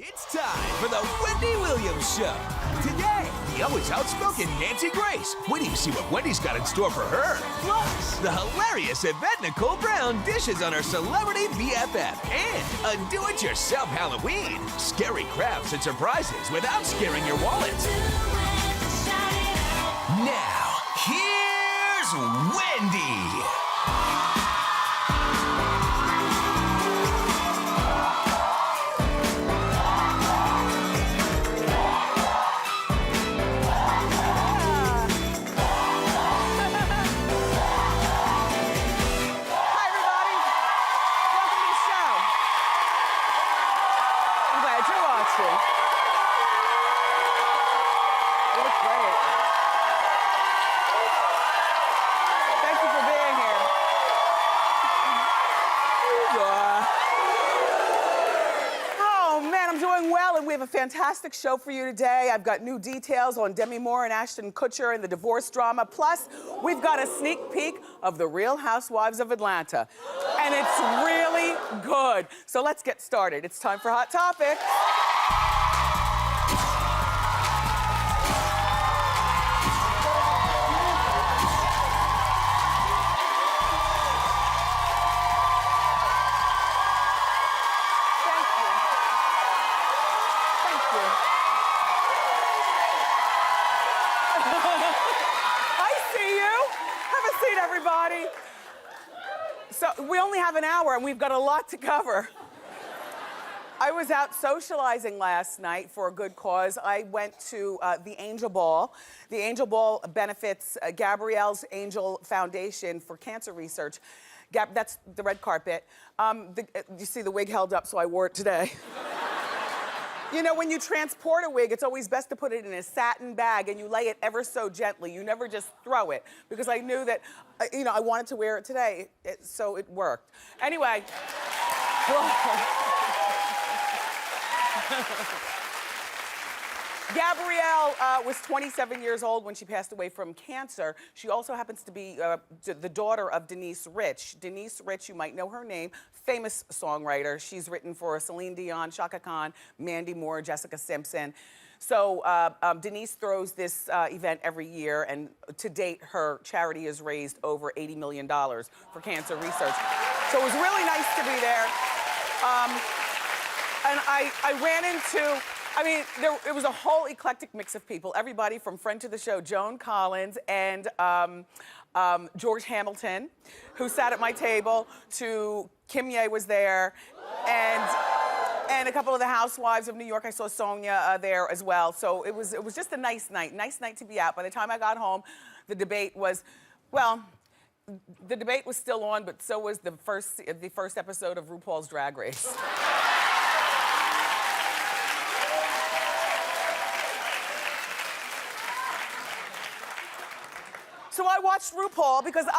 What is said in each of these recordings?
It's time for the Wendy Williams Show. Today, the always outspoken Nancy Grace. Wait till you see what Wendy's got in store for her. Plus, the hilarious Yvette Nicole Brown dishes on her celebrity BFF. And a do-it-yourself Halloween. Scary crafts and surprises without scaring your wallet. Now, here's Wendy. We have a fantastic show for you today. I've got new details on Demi Moore and Ashton Kutcher and the divorce drama. Plus, we've got a sneak peek of The Real Housewives of Atlanta. And it's really good. So let's get started. It's time for Hot Topics. Everybody. So we only have an hour and we've got a lot to cover. I was out socializing last night for a good cause. I went to the Angel Ball. The Angel Ball benefits Gabrielle's Angel Foundation for cancer research. That's the red carpet. You see the wig held up, so I wore it today. You know, when you transport a wig, it's always best to put it in a satin bag and you lay it ever so gently. You never just throw it, because I knew that, you know, I wanted to wear it today, so it worked. Anyway. Gabrielle was 27 years old when she passed away from cancer. She also happens to be the daughter of Denise Rich. Denise Rich, you might know her name, famous songwriter. She's written for Celine Dion, Chaka Khan, Mandy Moore, Jessica Simpson. So Denise throws this event every year, and to date, her charity has raised over $80 million for cancer research. So it was really nice to be there. And I ran into, I mean, it was a whole eclectic mix of people. Everybody from friend to the show, Joan Collins and George Hamilton, who sat at my table, to Kim Ye was there, and a couple of the housewives of New York. I saw Sonia there as well. So it was just a nice night to be out. By the time I got home, the debate was, well, the debate was still on, but so was the first episode of RuPaul's Drag Race. So I watched RuPaul because look,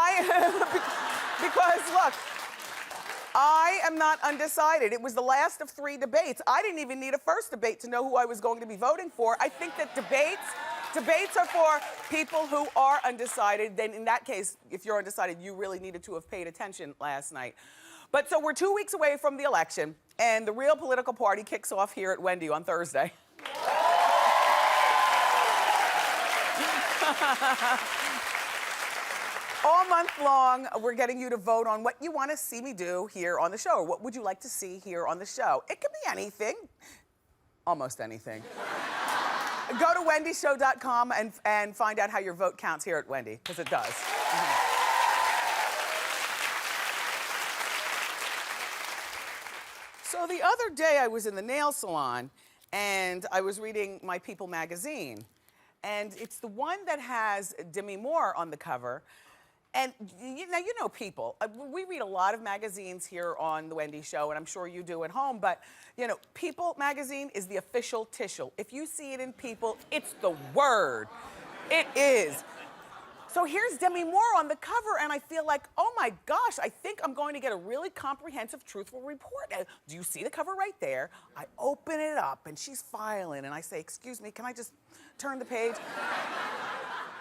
I am not undecided. It was the last of 3 debates. I didn't even need a first debate to know who I was going to be voting for. I think that debates are for people who are undecided. Then in that case, if you're undecided, you really needed to have paid attention last night. But so we're 2 weeks away from the election, and the real political party kicks off here at Wendy on Thursday. All month long, we're getting you to vote on what you want to see me do here on the show. Or what would you like to see here on the show? It could be anything. Almost anything. Go to wendyshow.com and find out how your vote counts here at Wendy, because it does. So the other day I was in the nail salon and I was reading my People magazine. And it's the one that has Demi Moore on the cover. And you know People. We read a lot of magazines here on The Wendy Show, and I'm sure you do at home, but, you know, People magazine is the official tissue. If you see it in People, it's the word. It is. So here's Demi Moore on the cover, and I feel like, oh my gosh, I think I'm going to get a really comprehensive, truthful report. Do you see the cover right there? I open it up, and she's filing, and I say, excuse me, can I just turn the page?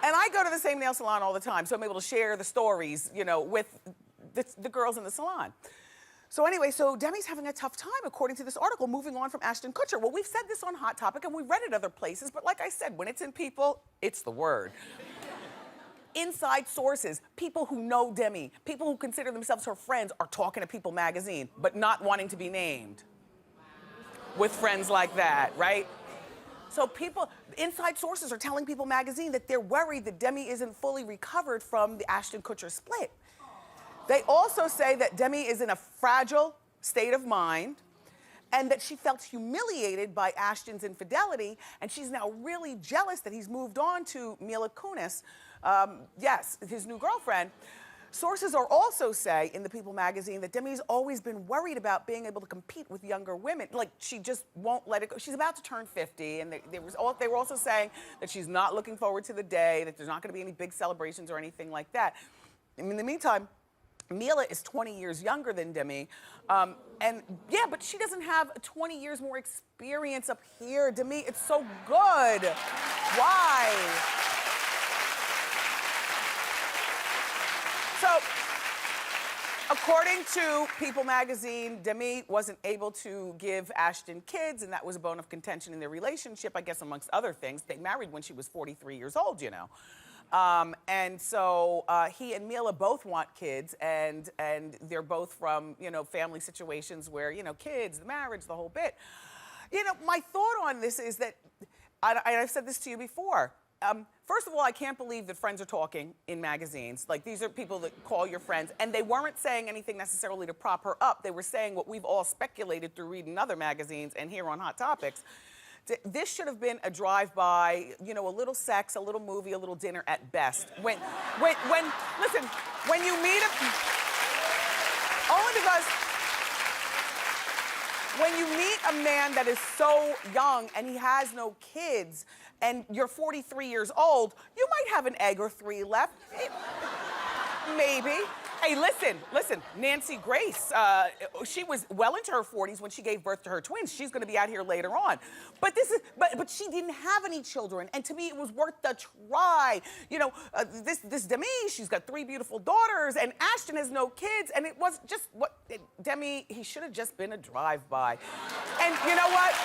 And I go to the same nail salon all the time, so I'm able to share the stories, you know, with the girls in the salon. So anyway, so Demi's having a tough time, according to this article, moving on from Ashton Kutcher. Well, we've said this on Hot Topic, and we've read it other places, but like I said, when it's in People, it's the word. Inside sources, people who know Demi, people who consider themselves her friends, are talking to People magazine, but not wanting to be named. With friends like that, right? So people, inside sources are telling People magazine that they're worried that Demi isn't fully recovered from the Ashton Kutcher split. They also say that Demi is in a fragile state of mind and that she felt humiliated by Ashton's infidelity, and she's now really jealous that he's moved on to Mila Kunis, yes, his new girlfriend. Sources are also say in the People magazine that Demi's always been worried about being able to compete with younger women. Like, she just won't let it go. She's about to turn 50, and they were also saying that she's not looking forward to the day, that there's not gonna be any big celebrations or anything like that. In the meantime, Mila is 20 years younger than Demi. And yeah, but she doesn't have 20 years more experience up here. Demi, it's so good. Why? So, according to People magazine, Demi wasn't able to give Ashton kids, and that was a bone of contention in their relationship, I guess, amongst other things. They married when she was 43 years old, you know. And so he and Mila both want kids, and they're both from, you know, family situations where, you know, kids, the marriage, the whole bit. You know, my thought on this is that, I've said this to you before, first of all, I can't believe that friends are talking in magazines. Like, these are people that call your friends, and they weren't saying anything necessarily to prop her up. They were saying what we've all speculated through reading other magazines and here on Hot Topics. This should have been a drive-by, you know, a little sex, a little movie, a little dinner at best. Listen, when you meet only because when you meet a man that is so young and he has no kids, and you're 43 years old, you might have an egg or three left. Maybe. Hey, listen, Nancy Grace, she was well into her 40s when she gave birth to her twins. She's gonna be out here later on. But she didn't have any children, and to me, it was worth the try. You know, this Demi, she's got 3 beautiful daughters, and Ashton has no kids, and it was just, Demi, he should have just been a drive-by. And you know what?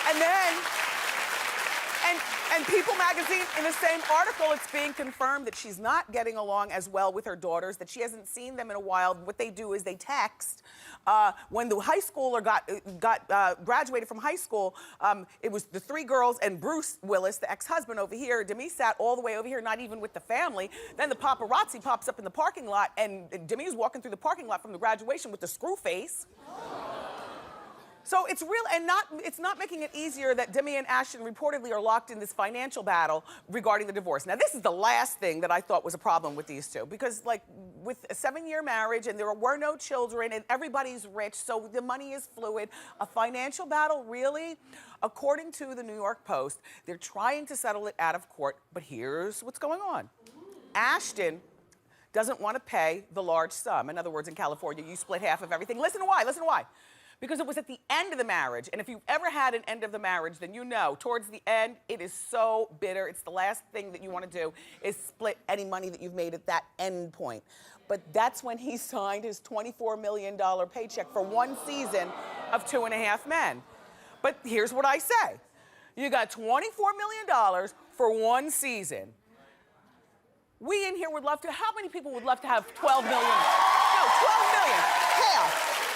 And then, and People magazine, in the same article, it's being confirmed that she's not getting along as well with her daughters, that she hasn't seen them in a while. What they do is they text. When the high schooler graduated from high school, it was the 3 girls and Bruce Willis, the ex-husband, over here. Demi sat all the way over here, not even with the family. Then the paparazzi pops up in the parking lot, and Demi was walking through the parking lot from the graduation with the screw face. So it's real, and it's not making it easier that Demi and Ashton reportedly are locked in this financial battle regarding the divorce. Now, this is the last thing that I thought was a problem with these two, because, like, with a 7-year marriage and there were no children and everybody's rich, so the money is fluid. A financial battle, really? According to the New York Post, they're trying to settle it out of court, but here's what's going on. Ashton doesn't want to pay the large sum. In other words, in California, you split half of everything. Listen to why. Because it was at the end of the marriage, and if you've ever had an end of the marriage, then you know, towards the end, it is so bitter. It's the last thing that you want to do is split any money that you've made at that end point. But that's when he signed his $24 million paycheck for 1 season of 2.5 Men. But here's what I say. You got $24 million for 1 season. We in here would love to, how many people would love to have 12 million? No, 12 million,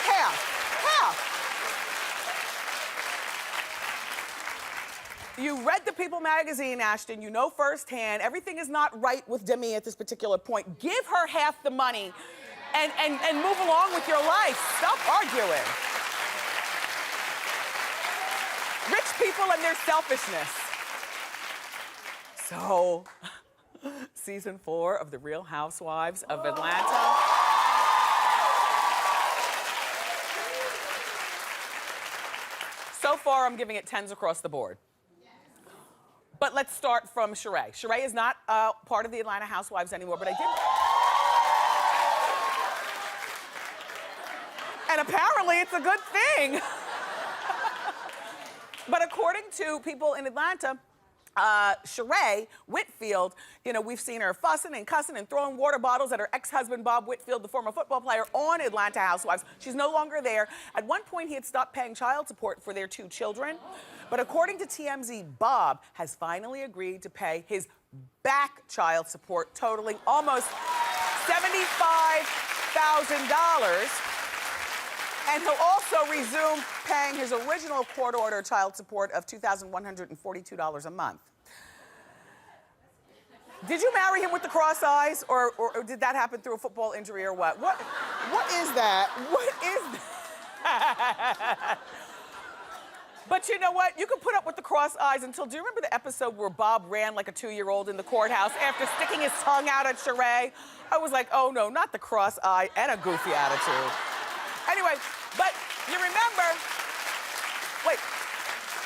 half. You read the People magazine, Ashton. You know firsthand everything is not right with Demi at this particular point. Give her half the money and move along with your life. Stop arguing. Rich people and their selfishness. So, season 4 of The Real Housewives of Atlanta. So far, I'm giving it 10s across the board. But let's start from Sheree. Sheree is not part of the Atlanta Housewives anymore, but I did. And apparently it's a good thing. But according to people in Atlanta, Sheree Whitfield, you know, we've seen her fussing and cussing and throwing water bottles at her ex-husband, Bob Whitfield, the former football player on Atlanta Housewives. She's no longer there. At one point, he had stopped paying child support for their 2 children. But according to TMZ, Bob has finally agreed to pay his back child support, totaling almost $75,000. And he'll also resume paying his original court-ordered child support of $2,142 a month. Did you marry him with the cross eyes, or did that happen through a football injury, or what? What is that? What is that? But you know what? You can put up with the cross eyes until, do you remember the episode where Bob ran like a 2-year-old in the courthouse after sticking his tongue out at Sheree? I was like, oh no, not the cross eye and a goofy attitude. Anyway, but you remember, wait,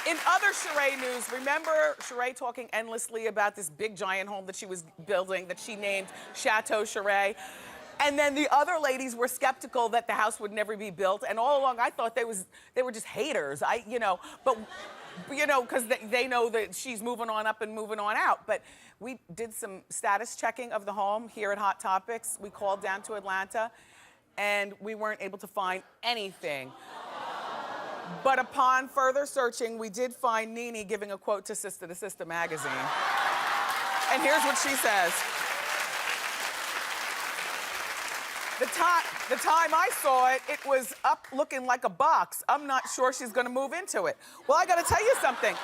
in other Sheree news, remember Sheree talking endlessly about this big giant home that she was building that she named Chateau Sheree? And then the other ladies were skeptical that the house would never be built. And all along, I thought they were just haters. But because they know that she's moving on up and moving on out. But we did some status checking of the home here at Hot Topics. We called down to Atlanta, and we weren't able to find anything. But upon further searching, we did find Nene giving a quote to Sister to Sister magazine. And here's what she says. The time I saw it, it was up looking like a box. I'm not sure she's gonna move into it. Well, I gotta tell you something.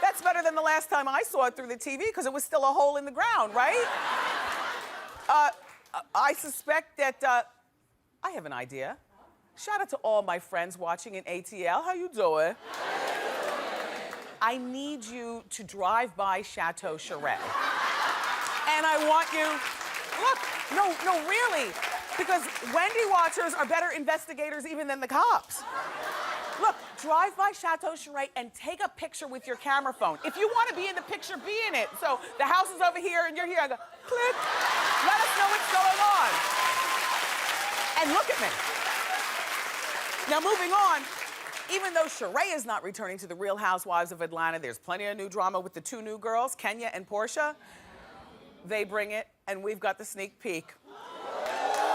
That's better than the last time I saw it through the TV, because it was still a hole in the ground, right? I suspect that, I have an idea. Shout out to all my friends watching in ATL. How you doing? I need you to drive by Chateau Sheree. And I want you, look, no, really. Because Wendy watchers are better investigators even than the cops. Look, drive by Chateau Sheree and take a picture with your camera phone. If you want to be in the picture, be in it. So the house is over here and you're here. I go, click. Let us know what's going on. And look at me. Now, moving on, even though Sheree is not returning to the Real Housewives of Atlanta, there's plenty of new drama with the 2 new girls, Kenya and Portia. They bring it, and we've got the sneak peek.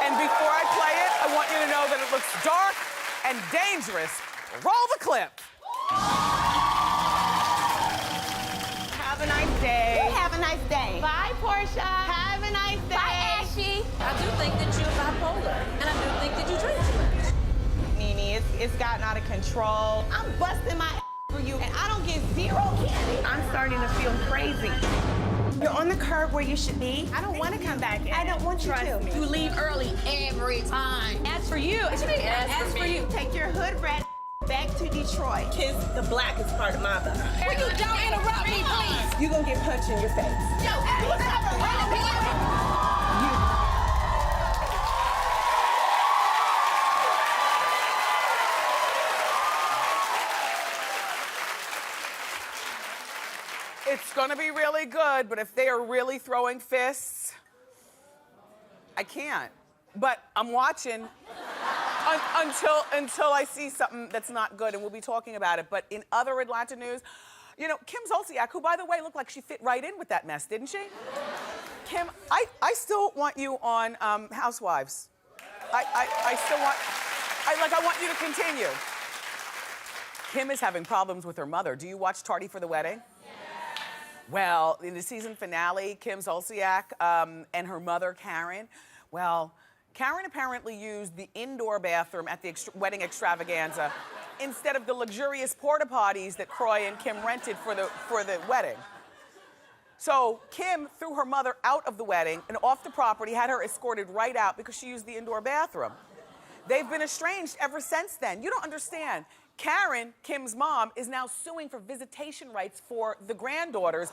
And before I play it, I want you to know that it looks dark and dangerous. Roll the clip. Have a nice day. Have a nice day. Bye, Portia. Have a nice day. Bye, Ashy. I do think that you're bipolar, and I do think that you drink too much. Nene, it's gotten out of control. I'm busting my for you, and I don't get 0 candy. I'm starting to feel crazy. You're on the curb where you should be. I don't want to come back in. I don't want you Trust to. me. You leave early every time. As for you, What you mean, as for you? take your hood rat back to Detroit. Kiss the blackest part of my body. Will you don't interrupt me, please? You gonna get punched in your face. Yo, what's up? It's gonna be really good, but if they are really throwing fists, I can't. But I'm watching until I see something that's not good, and we'll be talking about it. But in other Atlanta news, you know, Kim Zolciak, who, by the way, looked like she fit right in with that mess, didn't she? Kim, I still want you on Housewives. I still want, I want you to continue. Kim is having problems with her mother. Do you watch Tardy for the Wedding? Well, in the season finale, Kim Zolciak and her mother, Karen, well, Karen apparently used the indoor bathroom at the wedding extravaganza instead of the luxurious porta potties that Croy and Kim rented for the wedding. So Kim threw her mother out of the wedding and off the property, had her escorted right out because she used the indoor bathroom. They've been estranged ever since then. You don't understand. Karen, Kim's mom, is now suing for visitation rights for the granddaughters,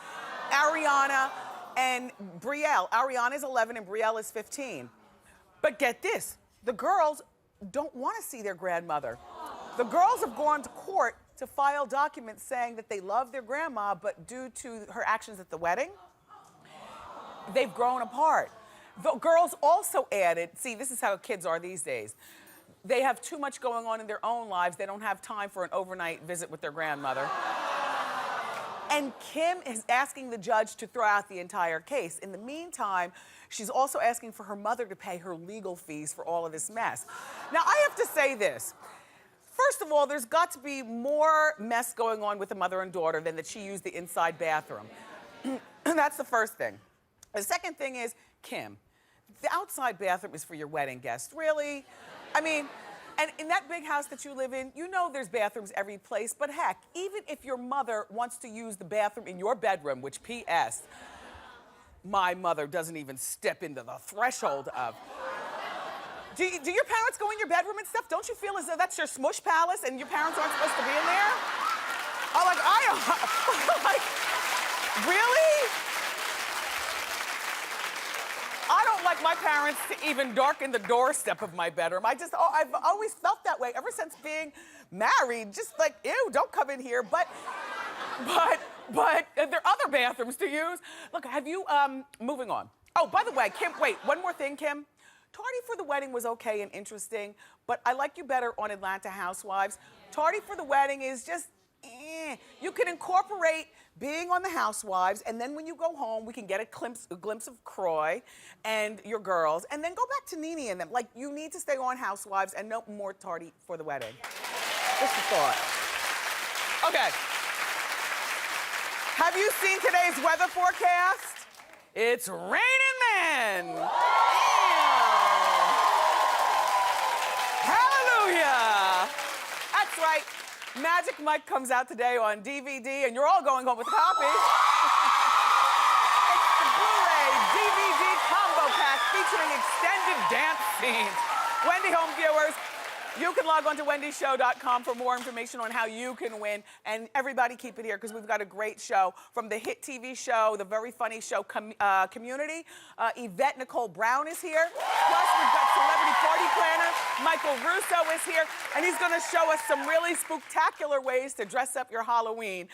Ariana and Brielle. Ariana's 11 and Brielle is 15. But get this, the girls don't want to see their grandmother. The girls have gone to court to file documents saying that they love their grandma, but due to her actions at the wedding, they've grown apart. The girls also added, see, this is how kids are these days. They have too much going on in their own lives. They don't have time for an overnight visit with their grandmother. And Kim is asking the judge to throw out the entire case. In the meantime, she's also asking for her mother to pay her legal fees for all of this mess. Now, I have to say this. First of all, there's got to be more mess going on with the mother and daughter than that she used the inside bathroom. That's the first thing. The second thing is, Kim, the outside bathroom is for your wedding guests. Really? I mean, and in that big house that you live in, you know there's bathrooms every place, but heck, even if your mother wants to use the bathroom in your bedroom, which P.S., my mother doesn't even step into the threshold of. Do your parents go in your bedroom and stuff? Don't you feel as though that's your smush palace and your parents aren't supposed to be in there? Oh, like, like, really? I don't like my parents to even darken the doorstep of my bedroom. I've always felt that way ever since being married. Just like, ew, don't come in here. But there are other bathrooms to use. Look, have you, moving on. Oh, by the way, Kim, wait, one more thing, Kim. Tardy for the Wedding was okay and interesting, but I like you better on Atlanta Housewives. Tardy for the Wedding is just, You can incorporate being on the Housewives, and then when you go home, we can get a glimpse of Croy and your girls, and then go back to Nene and them. Like, you need to stay on Housewives and no more Tardy for the Wedding. Just a thought. Okay. Have you seen today's weather forecast? It's raining men. Hallelujah! That's right. Magic Mike comes out today on DVD, and you're all going home with a copy. It's the Blu-ray DVD combo pack featuring extended dance scenes. Wendy home viewers, you can log on to wendyshow.com for more information on how you can win. And everybody keep it here, because we've got a great show from the hit TV show, the very funny show Community. Yvette Nicole Brown is here. Plus, we've got celebrity party planner Michael Russo is here, and he's going to show us some really spectacular ways to dress up your Halloween.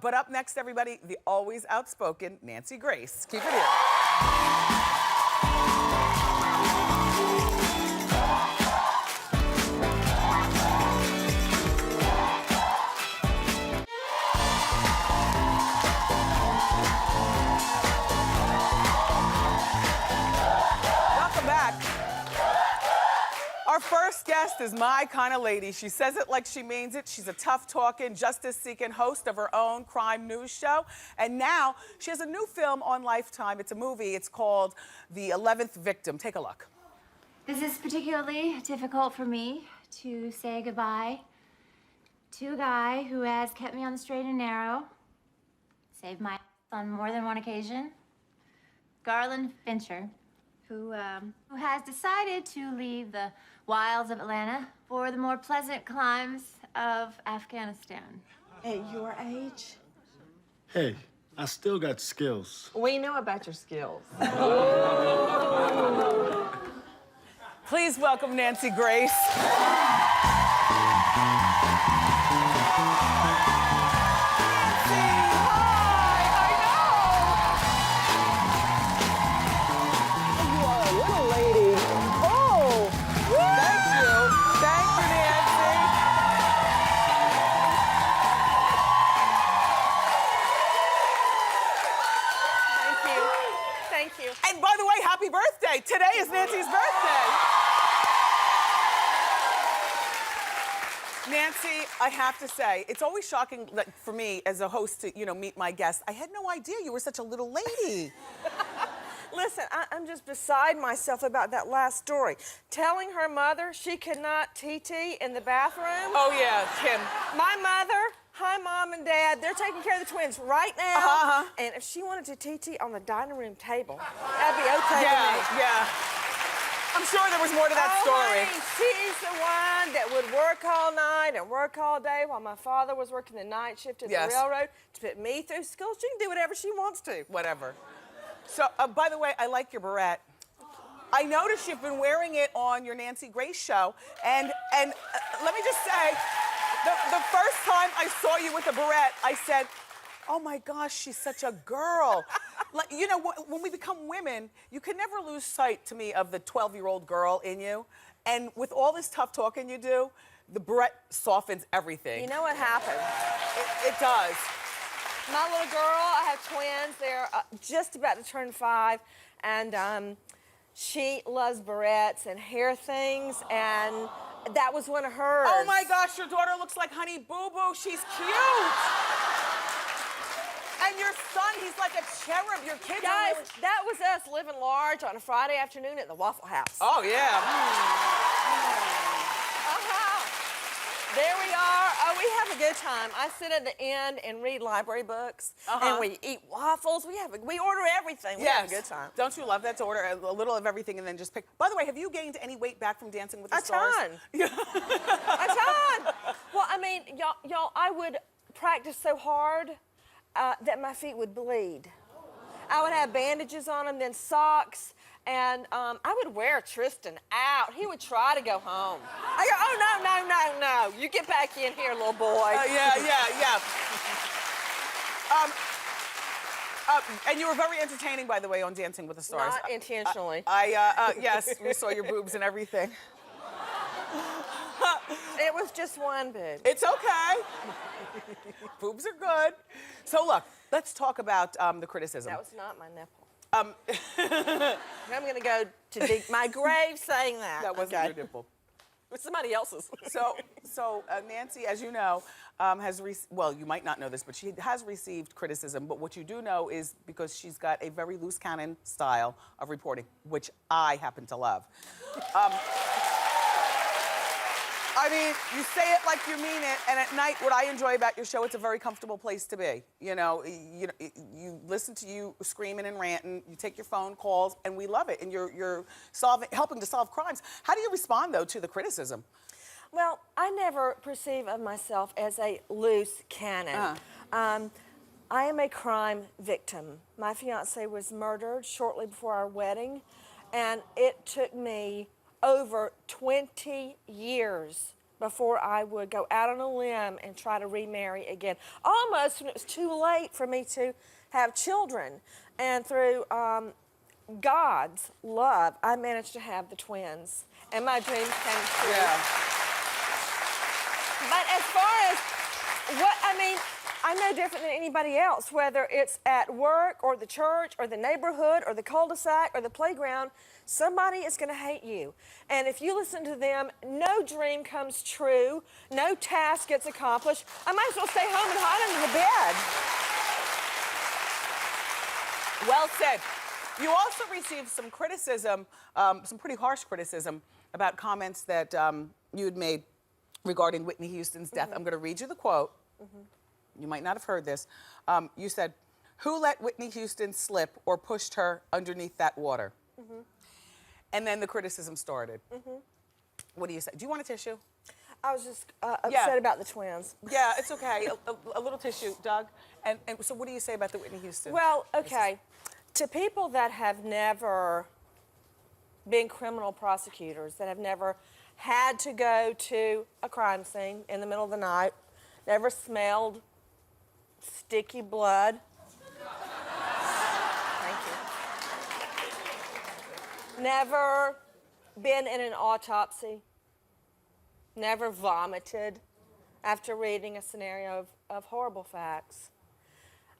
But up next, everybody, the always outspoken Nancy Grace. Keep it here. Our first guest is my kind of lady. She says it like she means it. She's a tough-talking, justice-seeking host of her own crime news show. And now she has a new film on Lifetime. It's a movie. It's called The 11th Victim. Take a look. This is particularly difficult for me to say goodbye to a guy who has kept me on the straight and narrow, saved my on more than one occasion, Garland Fincher, who has decided to leave the wilds of Atlanta for the more pleasant climes of Afghanistan. At your age? Hey, I still got skills. We know about your skills. Please welcome Nancy Grace. And by the way, happy birthday. Today is Nancy's birthday. Nancy, I have to say, it's always shocking for me as a host to, meet my guests. I had no idea you were such a little lady. Listen, I'm just beside myself about that last story. Telling her mother she could not TT in the bathroom. Oh, yeah, Kim. My mother, hi, Mom and Dad, they're taking care of the twins right now. And if she wanted to TT on the dining room table, that'd be okay with me. Yeah. I'm sure there was more to that story. Honey, she's the one that would work all night and work all day while my father was working the night shift at the railroad to put me through school. She can do whatever she wants to. Whatever. So, by the way, I like your beret. I noticed you've been wearing it on your Nancy Grace show, and let me just say, the first time I saw you with a beret, I said, oh my gosh, she's such a girl. Like, when we become women, you can never lose sight, to me, of the 12-year-old girl in you. And with all this tough talking you do, the beret softens everything. You know what happened? It does. My little girl, I have twins. They're just about to turn 5, and she loves barrettes and hair things, and that was one of hers. Oh my gosh, your daughter looks like Honey Boo Boo. She's cute. And your son, he's like a cherub. Your kids are Guys, really... that was us living large on a Friday afternoon at the Waffle House. Oh, yeah. There we are. Oh, we have a good time. I sit at the end and read library books, and we eat waffles. We order everything. We have a good time. Don't you love that, to order a little of everything and then just pick? By the way, have you gained any weight back from Dancing with the Stars? A ton. Well, I mean, y'all, I would practice so hard that my feet would bleed. I would have bandages on them, then socks, and I would wear Tristan out. He would try to go home. I go, oh, no. You get back in here, little boy. Yeah. And you were very entertaining, by the way, on Dancing with the Stars. Not intentionally. Yes, we saw your boobs and everything. It was just one boob. It's okay. Boobs are good. So look, let's talk about the criticism. That was not my nipple. I'm going to go to my grave saying that. That wasn't your nipple. It was somebody else's. So Nancy, as you know, well, you might not know this, but she has received criticism. But what you do know is because she's got a very loose cannon style of reporting, which I happen to love. I mean, you say it like you mean it, and at night, what I enjoy about your show, it's a very comfortable place to be. You know, you listen to you screaming and ranting, you take your phone calls, and we love it, and you're helping to solve crimes. How do you respond, though, to the criticism? Well, I never perceive of myself as a loose cannon. I am a crime victim. My fiance was murdered shortly before our wedding, and it took me over 20 years before I would go out on a limb and try to remarry again. Almost when it was too late for me to have children. And through God's love, I managed to have the twins. And my dreams came true. Yeah. But as far as I'm no different than anybody else, whether it's at work or the church or the neighborhood or the cul-de-sac or the playground. Somebody is going to hate you. And if you listen to them, no dream comes true, no task gets accomplished. I might as well stay home and hide under the bed. Well said. You also received some criticism, some pretty harsh criticism about comments that you had made regarding Whitney Houston's death. I'm going to read you the quote. You might not have heard this. You said, "Who let Whitney Houston slip or pushed her underneath that water?" And then the criticism started. What do you say? Do you want a tissue? I was just upset about the twins. Yeah, it's okay. A little tissue, Doug. And so what do you say about the Whitney Houston? Well, okay. To people that have never been criminal prosecutors, that have never had to go to a crime scene in the middle of the night, never smelled sticky blood. Never been in an autopsy, never vomited after reading a scenario of horrible facts.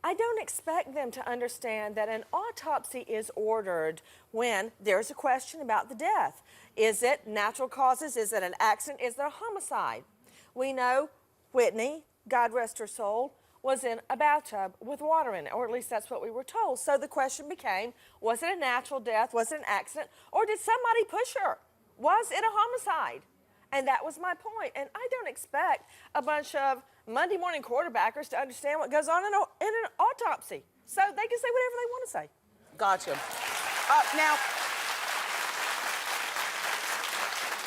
I don't expect them to understand that an autopsy is ordered when there's a question about the death. Is it natural causes? Is it an accident? Is it a homicide? We know Whitney, God rest her soul, was in a bathtub with water in it, or at least that's what we were told. So the question became, was it a natural death, was it an accident, or did somebody push her? Was it a homicide? And that was my point. And I don't expect a bunch of Monday morning quarterbackers to understand what goes on in an autopsy. So they can say whatever they want to say. Gotcha. Now,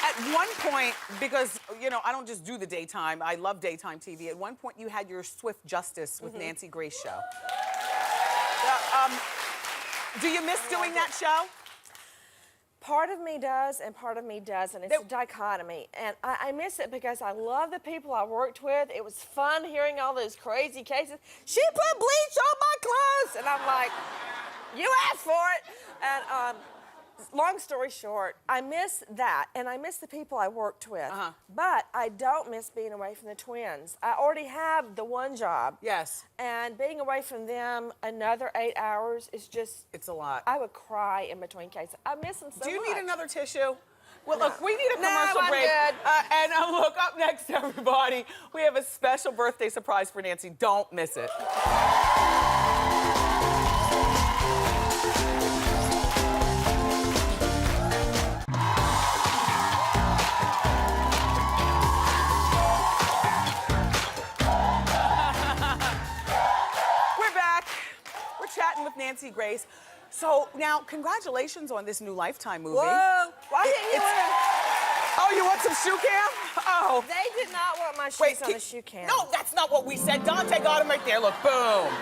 at one point, because, you know, I don't just do the daytime, I love daytime TV. At one point, you had your Swift Justice with Nancy Grace show. Do you miss doing that show? Part of me does and part of me doesn't. It's a dichotomy. And I miss it because I love the people I worked with. It was fun hearing all those crazy cases. She put bleach on my clothes! And I'm like, you asked for it! And long story short, I miss that, and I miss the people I worked with. But I don't miss being away from the twins. I already have the one job. Yes. And being away from them another 8 hours is just... It's a lot. I would cry in between cases. I miss them so much. Do you need another tissue? Well, No. look, we need a No, commercial I'm break. good. And look, up next, everybody, we have a special birthday surprise for Nancy. Don't miss it. We're back. We're chatting with Nancy Grace. So now, congratulations on this new Lifetime movie. Whoa! Why didn't you Oh, you want some shoe cam? Oh. They did not want my shoes Wait, on the shoe cam. No, that's not what we said. Dante got them right there. Look, boom.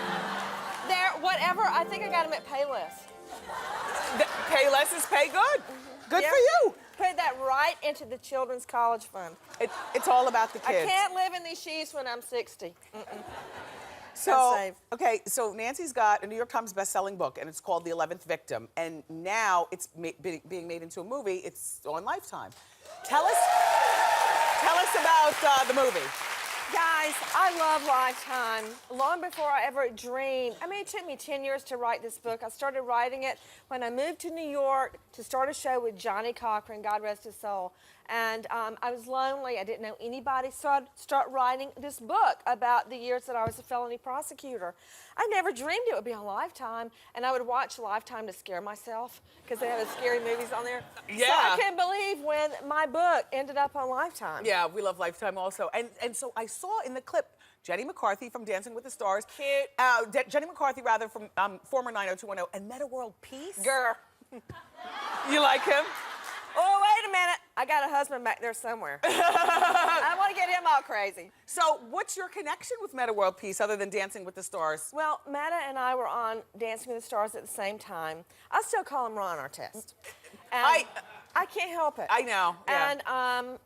There, whatever. I think I got them at Payless. Pay less is pay good. Good Yeah. for you. Put that right into the Children's College Fund. It's all about the kids. I can't live in these shoes when I'm 60. So, save. okay, so Nancy's got a New York Times best-selling book, and it's called The 11th Victim. And now it's being made into a movie. It's on Lifetime. Tell us about the movie. Guys, I love Lifetime. Long before I ever dreamed. I mean, it took me 10 years to write this book. I started writing it when I moved to New York to start a show with Johnny Cochran, God rest his soul. And I was lonely. I didn't know anybody. So I'd start writing this book about the years that I was a felony prosecutor. I never dreamed it would be on Lifetime. And I would watch Lifetime to scare myself because they have the scary movies on there. Yeah. So I couldn't believe when my book ended up on Lifetime. Yeah, we love Lifetime also. And so I saw in the clip Jenny McCarthy from Dancing with the Stars. Cute. Jenny McCarthy, rather, from former 90210, and Meta World Peace. Girl. You like him? Oh, wait a minute. I got a husband back there somewhere. I want to get him all crazy. So what's your connection with Meta World Peace other than Dancing with the Stars? Well, Meta and I were on Dancing with the Stars at the same time. I still call him Ron Artest. And I can't help it. I know, yeah. And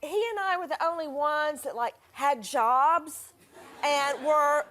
he and I were the only ones that, like, had jobs and were,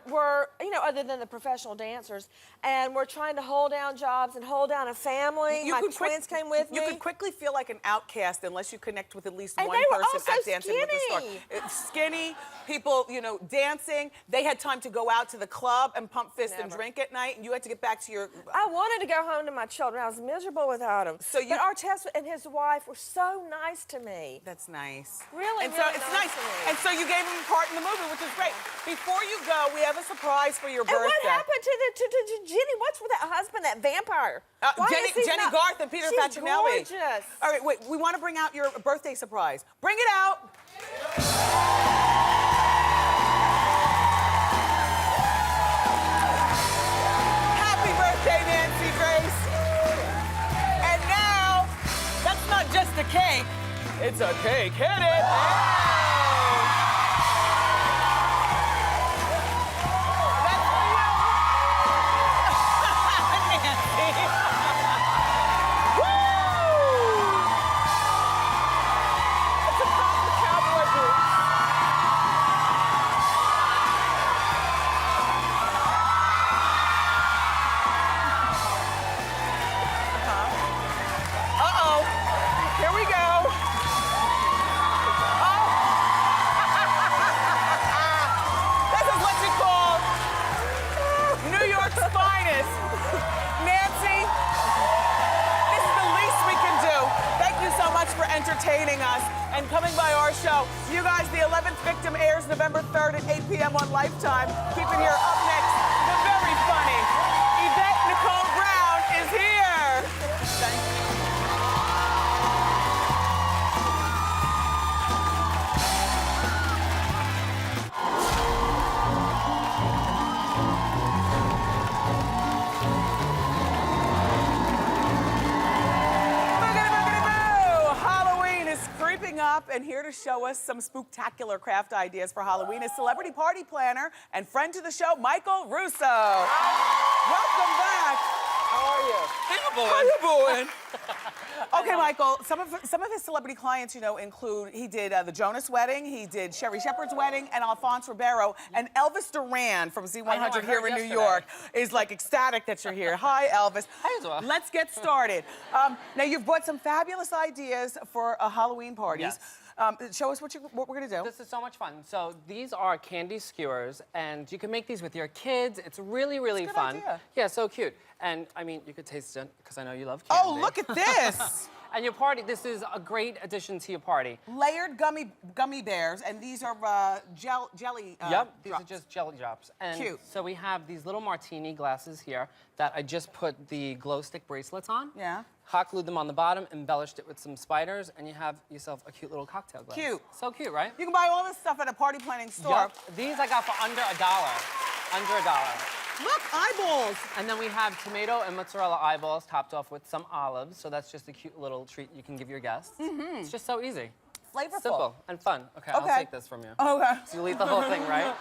you know, other than the professional dancers, and we're trying to hold down jobs and hold down a family. My twins came with me. You could quickly feel like an outcast unless you connect with at least And one they were person also at Dancing with the Stars. skinny. It's skinny, people, you know, dancing. They had time to go out to the club and pump fists and Never. drink at night, and you had to get back to your... I wanted to go home to my children. I was miserable without them. So you- But Artest and his wife were so nice to me. That's nice. Really, and so really it's nice nice. to me. And so you gave him a part in the movie, which is great. Before you go, we have a surprise for your And birthday. what happened to Jenny? What's with that husband, that vampire? Why Jenny, is he Jenny not- Garth and Peter She's Facinelli. gorgeous. All right, wait. We want to bring out your birthday surprise. Bring it out. Happy birthday, Nancy Grace. And now, that's not just a cake. It's a cake. Hit it. Entertaining us and coming by our show. You guys, the 11th Victim airs November 3rd at 8 p.m. on Lifetime. Keep it here. Up next, the very funny Yvette Nicole Brown is here. Thank you. Up and here to show us some spooktacular craft ideas for Halloween is celebrity party planner and friend to the show, Michael Russo. Welcome back. How are you? How you boy? How you doing? Okay, Michael, some of his celebrity clients, you know, include, he did the Jonas wedding, he did Sherry Shepherd's wedding, and Alphonse Ribeiro, and Elvis Duran from Z100 here in New York is like ecstatic that you're here. Hi, Elvis. Hi, as well. Let's get started. Now, you've brought some fabulous ideas for Halloween parties. Yes. Show us what we're gonna do. This is so much fun. So these are candy skewers, and you can make these with your kids. It's really, really That's a good fun. idea. Yeah, so cute. And I mean, you could taste it because I know you love candy. Oh, look at this! And your party, this is a great addition to your party. Layered gummy bears, and these are jelly Yep, these drops. are just jelly drops. And Cute. so we have these little martini glasses here that I just put the glow stick bracelets on. Yeah. Hot glued them on the bottom, embellished it with some spiders, and you have yourself a cute little cocktail glass. Cute. So cute, right? You can buy all this stuff at a party planning store. Yep. These I got for under $1. Under $1. Look, eyeballs. And then we have tomato and mozzarella eyeballs topped off with some olives. So that's just a cute little treat you can give your guests. Mm-hmm. It's just so easy. Flavorful. Simple and fun. Okay, I'll take this from you. Okay. So you'll eat the whole thing, right?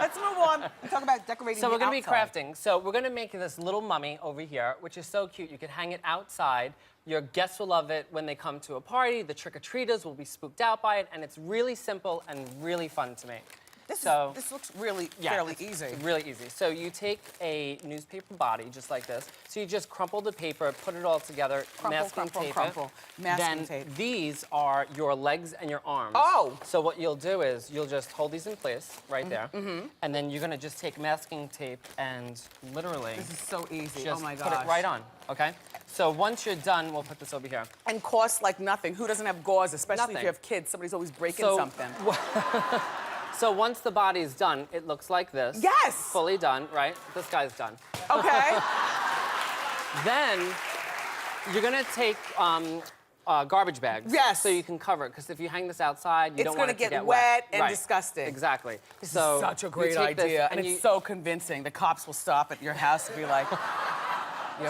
Let's move on and talk about decorating So the we're gonna outside. be crafting. So we're gonna make this little mummy over here, which is so cute. You can hang it outside. Your guests will love it when they come to a party. The trick-or-treaters will be spooked out by it, and it's really simple and really fun to make. This looks really fairly easy. It's really easy. So you take a newspaper body, just like this. So you just crumple the paper, put it all together, masking tape it. Masking Then tape. these are your legs and your arms. Oh! So what you'll do is you'll just hold these in place right there. And then you're gonna just take masking tape and literally This is so easy. just Oh my put gosh. it right on, okay? So once you're done, we'll put this over here. And costs like nothing. Who doesn't have gauze, especially if Nothing. you have kids? Somebody's always breaking So- something. So once the body is done, it looks like this. Yes! Fully done, right? This guy's done. Okay. Then you're gonna take garbage bags. Yes. So you can cover it, because if you hang this outside, you It's don't want gonna it to get get wet and Right. disgusting. Exactly. This So is such a you great take this idea, and you- it's so convincing. The cops will stop at your house and be like,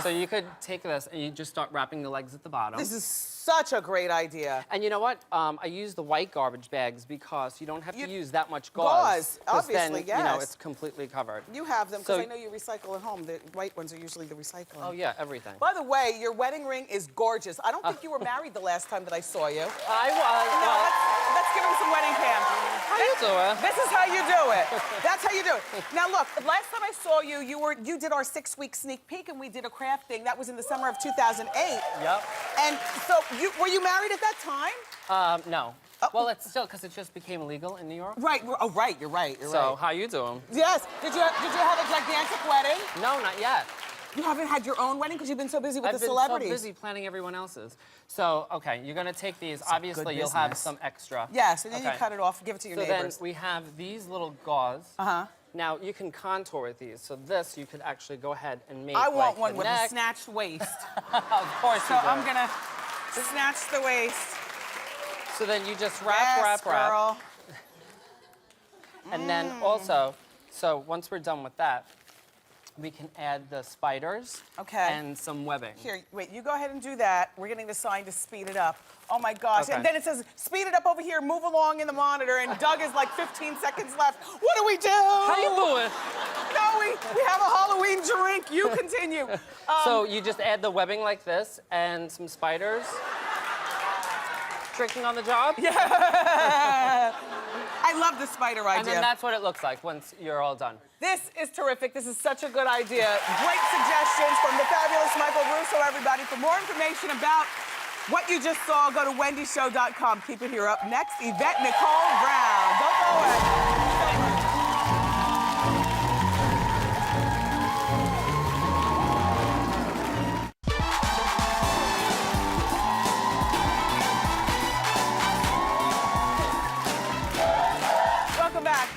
So you could take this and you just start wrapping the legs at the bottom. this is such a great idea. And you know what? I use the white garbage bags because you don't have to use that much gauze. Gauze, 'cause then, obviously, you know, yes. it's completely covered. You have them, because So- I know you recycle at home. The white ones are usually the recycling. Oh yeah, everything. By the way, your wedding ring is gorgeous. I don't think you were married the last time that I saw you. I was. No, well, let's give him some wedding cam. how you doing? This is how you do it. That's how you do it. Now look, last time I saw you, you did our 6-week sneak peek, and we did a craft thing. That was in the summer of 2008. Yep. And so, were you married at that time? No. Well, it's still because it just became legal in New York. Right. Oh, right. You're right. You're So right. how you doing? Yes. Did you have a gigantic wedding? No, not yet. You haven't had your own wedding because you've been so busy with I've the been celebrities. so busy planning everyone else's. So, okay, you're gonna take these. Obviously, good you'll have business. some extra. Yes, and then you Okay. cut it off, give it to your So neighbors. then we have these little gauze. Uh-huh. Now you can contour with these. So this you could actually go ahead and make. I want like one the with neck. a snatched waist. Of course So you do. I'm gonna snatch the waist. So then you just wrap, Yes, wrap. girl. And then also, so once we're done with that, we can add the spiders. Okay. And some webbing. Here, wait, you go ahead and do that. We're getting the sign to speed it up. Oh my gosh. Okay. And then it says, speed it up over here, move along in the monitor, and Doug is like 15 seconds left. What do we do? How you doing? No, we have a Halloween drink. You continue. So you just add the webbing like this and some spiders. Drinking on the job. Yeah. I love the spider idea. And then that's what it looks like once you're all done. This is terrific. This is such a good idea. Great suggestions from the fabulous Michael Russo, everybody. For more information about what you just saw, go to wendyshow.com. Keep it here. Up next, Yvette Nicole Brown. Don't go away. Welcome back.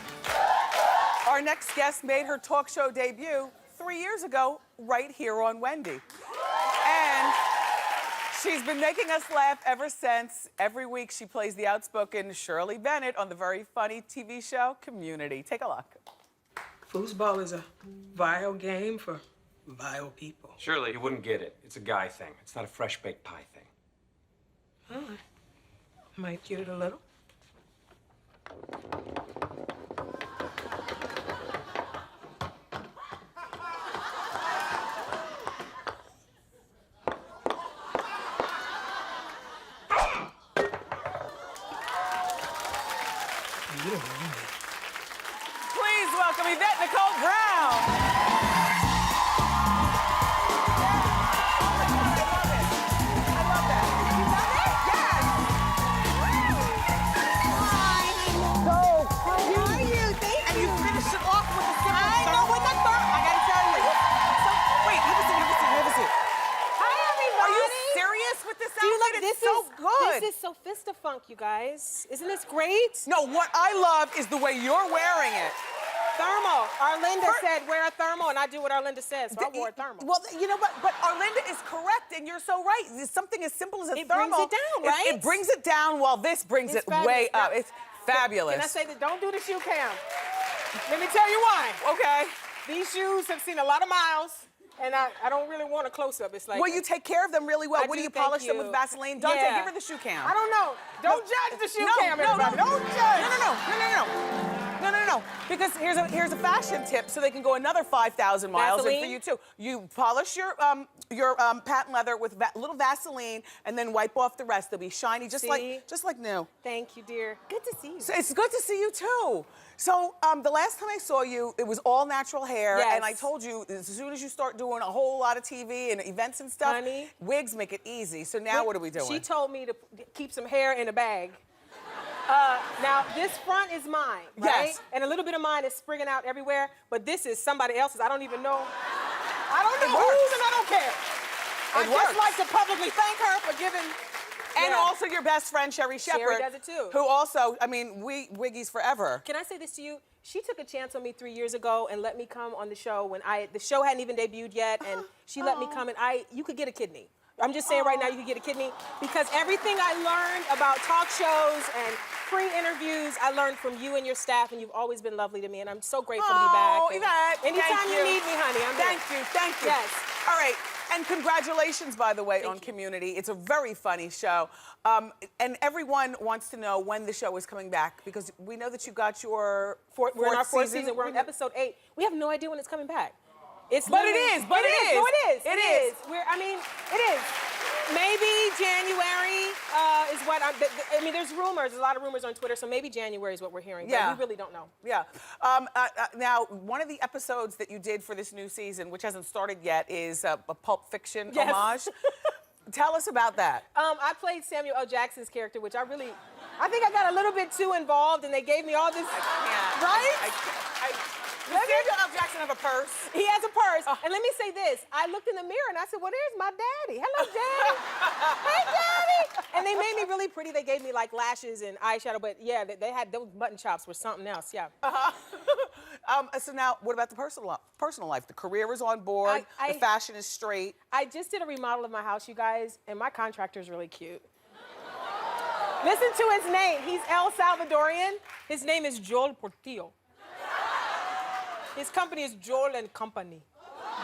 Our next guest made her talk show debut 3 years ago, right here on Wendy. And she's been making us laugh ever since. Every week she plays the outspoken Shirley Bennett on the very funny TV show Community. Take a look. Foosball is a vile game for vile people. Surely you wouldn't get it. It's a guy thing. It's not a fresh baked pie thing. Well, I might get it a little. welcome Yvette Nicole Brown. This is so fist-a-funk, you guys. Isn't this great? No, what I love is the way you're wearing it. Thermal. Arlinda said wear a thermal, and I do what Arlinda says, so I wore a thermal. Well, you know what? But Arlinda is correct, and you're so right. It's something as simple as a thermal. It brings it down, right? It brings it down while this brings it way up. It's fabulous. Can I say that? Don't do the shoe cam. Let me tell you why. Okay. These shoes have seen a lot of miles. And I don't really want a close-up. It's like... Well, you take care of them really well. What do you polish them with Vaseline? Dante, give her the shoe cam. I don't know. Don't judge the shoe cam, everybody. Don't judge. No. Because here's a fashion tip, so they can go another 5,000 miles. Vaseline? And for you too. You polish your patent leather with little Vaseline, and then wipe off the rest. They'll be shiny, just like new. Thank you, dear. Good to see you. So it's good to see you too. So the last time I saw you, it was all natural hair, and I told you as soon as you start doing a whole lot of TV and events and stuff, honey, wigs make it easy. So now what are we doing? She told me to keep some hair in a bag. Now this front is mine, right? Yes. And a little bit of mine is sprigging out everywhere, but this is somebody else's. I don't even know. I don't know whose, and I don't care. I just like to publicly thank her for giving. And also your best friend, Sherry Shepherd. Sherry does it too. Who also, I mean, we Wiggies forever. Can I say this to you? She took a chance on me 3 years ago and let me come on the show when the show hadn't even debuted yet, and she let me come, and you could get a kidney. I'm just saying right now you could get a kidney, because everything I learned about talk shows and pre-interviews, I learned from you and your staff, and you've always been lovely to me, and I'm so grateful to be back. Oh, Yvette, anytime you need me, honey, I'm Thank here. you. Yes. All right, and congratulations, by the way, on Community. It's a very funny show. And everyone wants to know when the show is coming back, because we know that you got your we're in our fourth season. We're on episode 8. We have no idea when it's coming back. But it is. No, it is. It is. It is. Maybe January is what I mean, there's rumors, a lot of rumors on Twitter, so maybe January is what we're hearing, but we really don't know. Yeah. Now, one of the episodes that you did for this new season, which hasn't started yet, is a Pulp Fiction homage. Tell us about that. I played Samuel L. Jackson's character, which I think I got a little bit too involved, and they gave me all this, right? Does Samuel L. Jackson have a purse? He has a purse. And let me say this. I looked in the mirror and I said, well, there's my daddy. Hello, Daddy. Hey, Daddy. And they made me really pretty. They gave me like lashes and eyeshadow, but yeah, they had those button chops were something else, yeah. So now, what about the personal life? The career is on board, the fashion is straight. I just did a remodel of my house, you guys, and my contractor's really cute. Listen to his name. He's El Salvadorian. His name is Joel Portillo. His company is Joel and Company.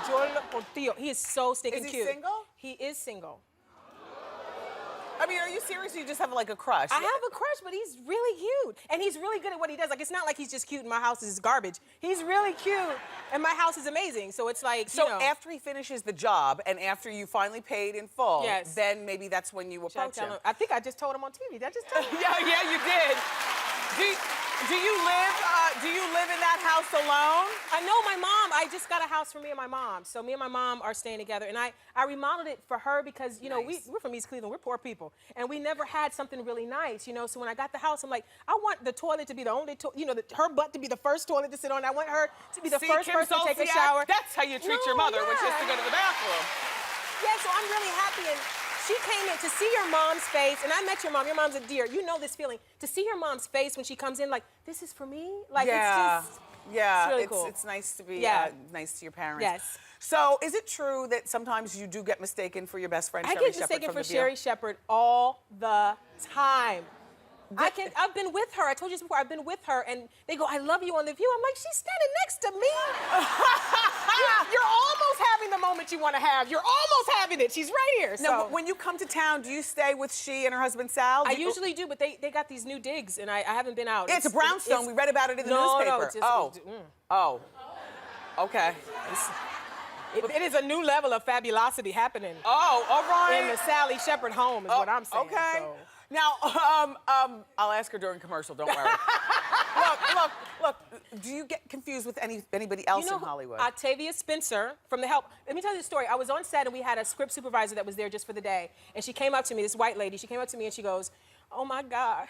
Joel Portillo. He is so stinking cute. Is he single? He is single. I mean, are you serious or you just have like a crush? I have a crush, but he's really cute. And he's really good at what he does. Like, it's not like he's just cute and my house is garbage. He's really cute and my house is amazing. So it's like, so after he finishes the job and after you finally paid in full, then maybe that's when you approach him. I think I just told him on TV. Did I just tell him? Yeah, you did. Do you live in that house alone? I know my mom. I just got a house for me and my mom. So me and my mom are staying together. And I remodeled it for her because, you know, we're from East Cleveland. We're poor people. And we never had something really nice, you know. So when I got the house, I'm like, I want the toilet to be the only toilet, you know, her butt to be the first toilet to sit on. I want her to be the first person to take a shower. That's how you treat your mother, which is to go to the bathroom. Yeah, so I'm really happy. And she came in to see your mom's face, and I met your mom. Your mom's a dear. You know this feeling. To see her mom's face when she comes in, like, this is for me? Like, it's just, it's really cool. It's nice to be nice to your parents. Yes. So, is it true that sometimes you do get mistaken for your best friend, Sherry Shepherd? I get mistaken for Sherry Shepherd all the time. I've been with her. I told you this before. I've been with her, and they go, I love you on The View. I'm like, she's standing next to me. You're almost having the moment you want to have. You're almost having it. She's right here. Now, when you come to town, do you stay with she and her husband, Sal? I usually do, but they got these new digs, and I haven't been out. Yeah, it's a brownstone. We read about it in the newspaper. No, okay. It is a new level of fabulosity happening. Oh, all right. In the Sally Shepherd home is what I'm saying. Okay. So. Now, I'll ask her during commercial, don't worry. Look, do you get confused with anybody else in Hollywood? Octavia Spencer from The Help. Let me tell you the story. I was on set and we had a script supervisor that was there just for the day. And she came up to me, this white lady, she came up to me and she goes, oh my God.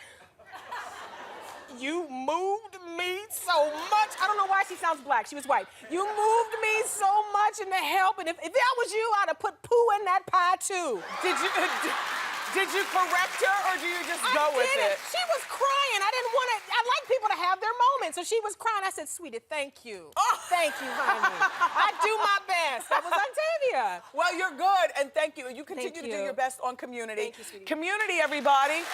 You moved me so much. I don't know why she sounds black. She was white. You moved me so much in The Help, and if that was you, I'd have put poo in that pie too. Did you correct her, or do you just go with it? She was crying. I like people to have their moments. So she was crying. I said, sweetie, thank you. Oh. Thank you, honey. I do my best. That was Octavia. Well, you're good, and thank you. You continue to do your best on Community. Thank you, sweetie. Community, everybody.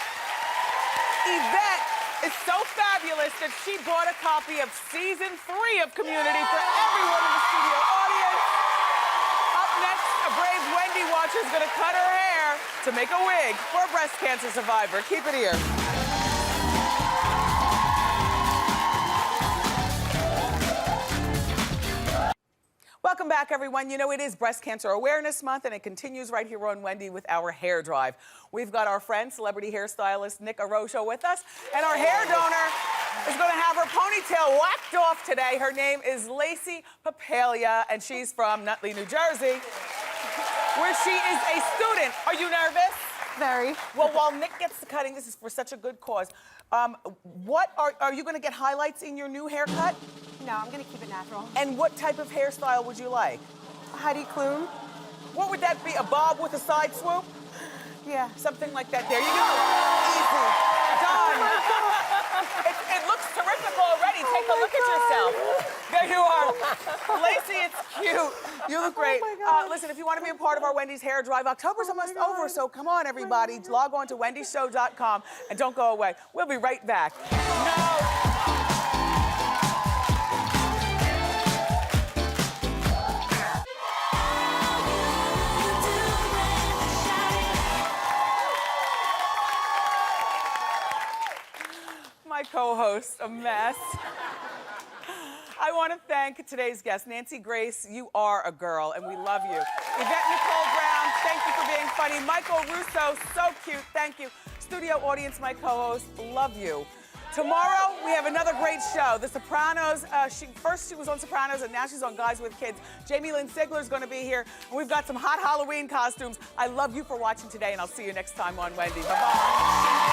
Yvette is so fabulous that she bought a copy of season 3 of Community for everyone in the studio audience. Up next, a brave Wendy watcher is going to cut her hair to make a wig for a breast cancer survivor. Keep it here. Welcome back, everyone. You know, it is Breast Cancer Awareness Month, and it continues right here on Wendy with our hair drive. We've got our friend, celebrity hairstylist Nick Arosho with us, and our hair donor is going to have her ponytail whacked off today. Her name is Lacey Papalia, and she's from Nutley, New Jersey, where she is a student. Are you nervous? Very. Well, while Nick gets the cutting, this is for such a good cause. What are you going to get highlights in your new haircut? No, I'm gonna keep it natural. And what type of hairstyle would you like? Heidi Klum. What would that be? A bob with a side swoop? Yeah. Something like that. There you go. Easy. Done. It looks terrific already. Take a look at yourself. There you are. Lacey, it's cute. You look great. Listen, if you want to be a part of our Wendy's Hair Drive, October's almost over, so come on, everybody. Log on to wendyshow.com and don't go away. We'll be right back. No. My co-host, a mess. I want to thank today's guest, Nancy Grace. You are a girl, and we love you. Yvette Nicole Brown, thank you for being funny. Michael Russo, so cute, thank you. Studio audience, my co-host, love you. Tomorrow, we have another great show. The Sopranos, first she was on Sopranos, and now she's on Guys with Kids. Jamie Lynn Sigler's going to be here, and we've got some hot Halloween costumes. I love you for watching today, and I'll see you next time on Wendy. Bye-bye.